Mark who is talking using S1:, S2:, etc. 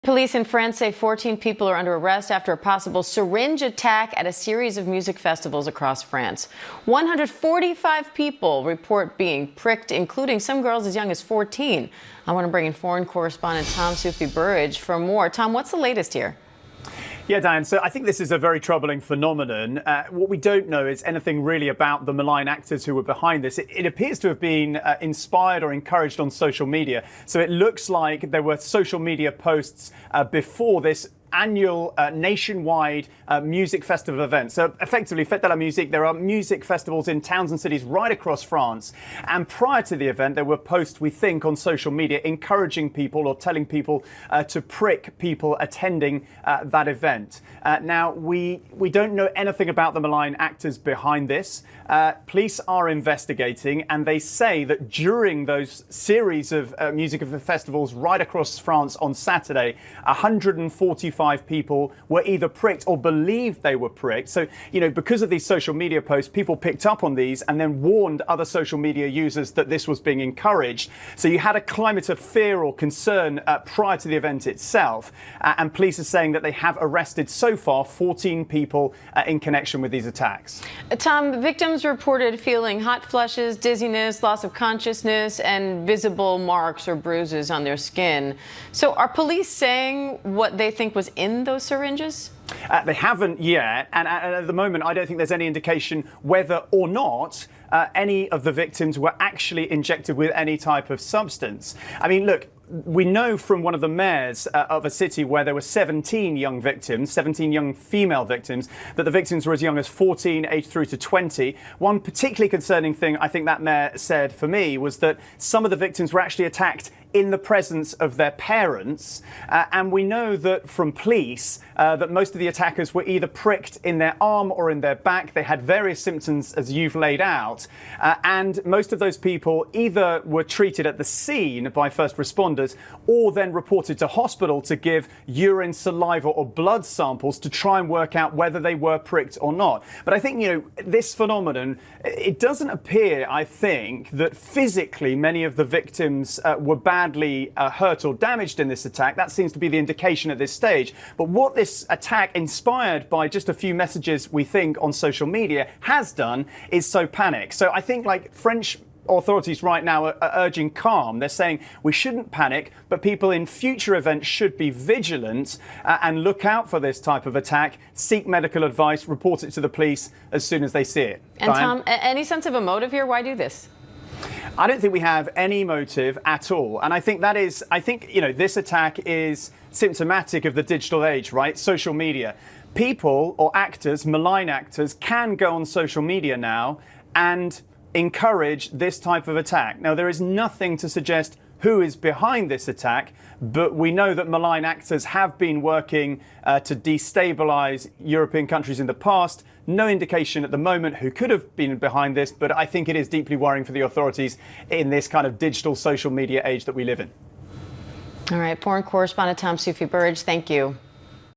S1: Police in France say 14 people are under arrest after a possible syringe attack at a series of music festivals across France. 145 people report being pricked, including some girls as young as 14. I want to bring in foreign correspondent Tom Burridge for more. Tom, what's the latest here?
S2: Yeah, Dan, so I think this is a very troubling phenomenon. What we don't know is anything really about the malign actors who were behind this. It appears to have been inspired or encouraged on social media. So it looks like there were social media posts before this annual nationwide music festival event. So effectively, Fête de la Musique, there are music festivals in towns and cities right across France. And prior to the event, there were posts, we think, on social media encouraging people or telling people to prick people attending that event. Now, we don't know anything about the malign actors behind this. Police are investigating, and they say that during those series of music festivals right across France on Saturday, 145 people were either pricked or believed they were pricked. So, because of these social media posts, people picked up on these and then warned other social media users that this was being encouraged. So you had a climate of fear or concern prior to the event itself. And police are saying that they have arrested so far 14 people in connection with these attacks.
S1: Tom, victims reported feeling hot flushes, dizziness, loss of consciousness, and visible marks or bruises on their skin. So are police saying what they think was in those syringes?
S2: They haven't yet, and at the moment I don't think there's any indication whether or not any of the victims were actually injected with any type of substance. I mean, look, we know from one of the mayors of a city where there were 17 young victims, 17 young female victims, that the victims were as young as 14, aged through to 20. One particularly concerning thing I think that mayor said for me was that some of the victims were actually attacked in the presence of their parents. And we know that from police that most of the attackers were either pricked in their arm or in their back. They had various symptoms as you've laid out. And most of those people either were treated at the scene by first responders or then reported to hospital to give urine, saliva or blood samples to try and work out whether they were pricked or not. But I think, this phenomenon, it doesn't appear, I think, that physically many of the victims were badly hurt or damaged in this attack. That seems to be the indication at this stage. But what this attack, inspired by just a few messages, we think, on social media, has done is sow panic. So I think, French authorities right now are urging calm. They're saying we shouldn't panic, but people in future events should be vigilant and look out for this type of attack, seek medical advice, report it to the police as soon as they see it.
S1: And Tom, any sense of a motive here? Why do this?
S2: I don't think we have any motive at all. And I think this attack is symptomatic of the digital age, right? Social media. People or actors, malign actors, can go on social media now and encourage this type of attack. Now, there is nothing to suggest who is behind this attack, but we know that malign actors have been working to destabilize European countries in the past. No indication at the moment who could have been behind this, but I think it is deeply worrying for the authorities in this kind of digital social media age that we live in.
S1: All right, foreign correspondent Tom Burridge, thank you.